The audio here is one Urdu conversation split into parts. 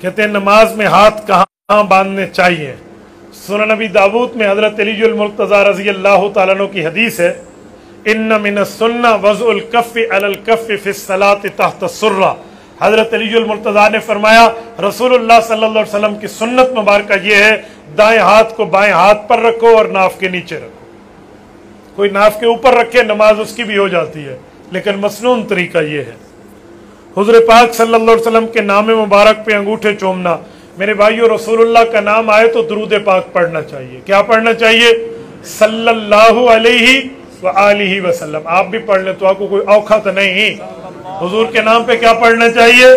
کہتے ہیں نماز میں ہاتھ کہاں باندھنے چاہیے؟ سنن نبی داود میں حضرت علی المرتضی رضی اللہ تعالیٰ عنہ کی حدیث ہے، ان من السنہ وضع الکف علی الکف فی الصلاۃ تحت السرہ۔ حضرت علی المرتضی نے فرمایا رسول اللہ صلی اللہ علیہ وسلم کی سنت مبارکہ یہ ہے، دائیں ہاتھ کو بائیں ہاتھ پر رکھو اور ناف کے نیچے رکھو۔ کوئی ناف کے اوپر رکھے نماز اس کی بھی ہو جاتی ہے، لیکن مسنون طریقہ یہ ہے۔ حضور پاک صلی اللہ علیہ وسلم کے نام مبارک پہ انگوٹھے چومنا۔ میرے بھائیو، رسول اللہ کا نام آئے تو درود پاک پڑھنا چاہیے۔ کیا پڑھنا چاہیے؟ صلی اللہ علیہ وآلہ وسلم۔ آپ بھی پڑھ لیں تو آپ کو کوئی اوکھا تو نہیں۔ حضور کے نام پہ کیا پڑھنا چاہیے؟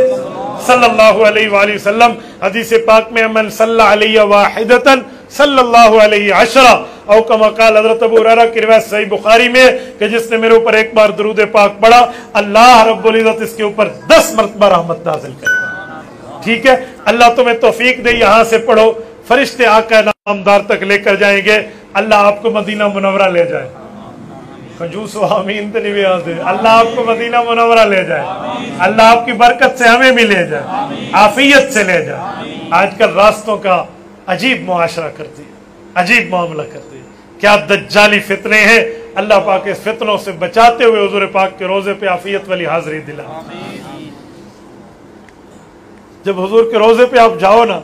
صلی اللہ علیہ وآلہ وسلم۔ حدیث پاک میں من صلی علیہ واحدۃ صلی اللہ علیہ عشرہ، او کما قال حضرت ابو ہریرہ کی روایت صحیح بخاری میں کہ جس نے میرے اوپر ایک بار درود پاک پڑھا اللہ رب العزت اس کے اوپر 10 مرتبہ رحمت نازل کرے گا۔ ٹھیک ہے، اللہ تمہیں توفیق دے، یہاں سے پڑھو، فرشتے آقا نامدار تک لے کر جائیں گے، اللہ آپ کو مدینہ منورہ لے جائے۔ کنجوس و آمین تو نہیں آتے، اللہ آپ کو مدینہ منورہ لے جائے، اللہ آپ کی برکت سے ہمیں بھی لے جائے، عافیت سے لے جائے۔ آج کل راستوں کا عجیب معاشرہ کرتی ہے، عجیب معاملہ کرتی ہے، کیا دجالی فتنے ہیں۔ اللہ پاک اس فتنوں سے بچاتے ہوئے حضور پاک کے روزے پہ عافیت والی حاضری دلا۔ جب حضور کے روزے پہ آپ جاؤ نا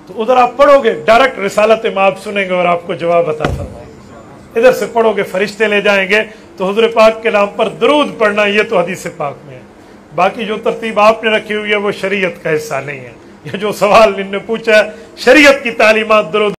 تو ادھر آپ پڑھو گے، ڈائریکٹ رسالت مآب سنیں گے اور آپ کو جواب عطا فرمائیں گے۔ ادھر سے پڑھو گے فرشتے لے جائیں گے، تو حضور پاک کے نام پر درود پڑھنا یہ تو حدیث پاک میں ہے۔ باقی جو ترتیب آپ نے رکھی ہوئی ہے وہ شریعت کا حصہ نہیں ہے۔ یہ جو سوال ان نے پوچھا ہے، شریعت کی تعلیمات درود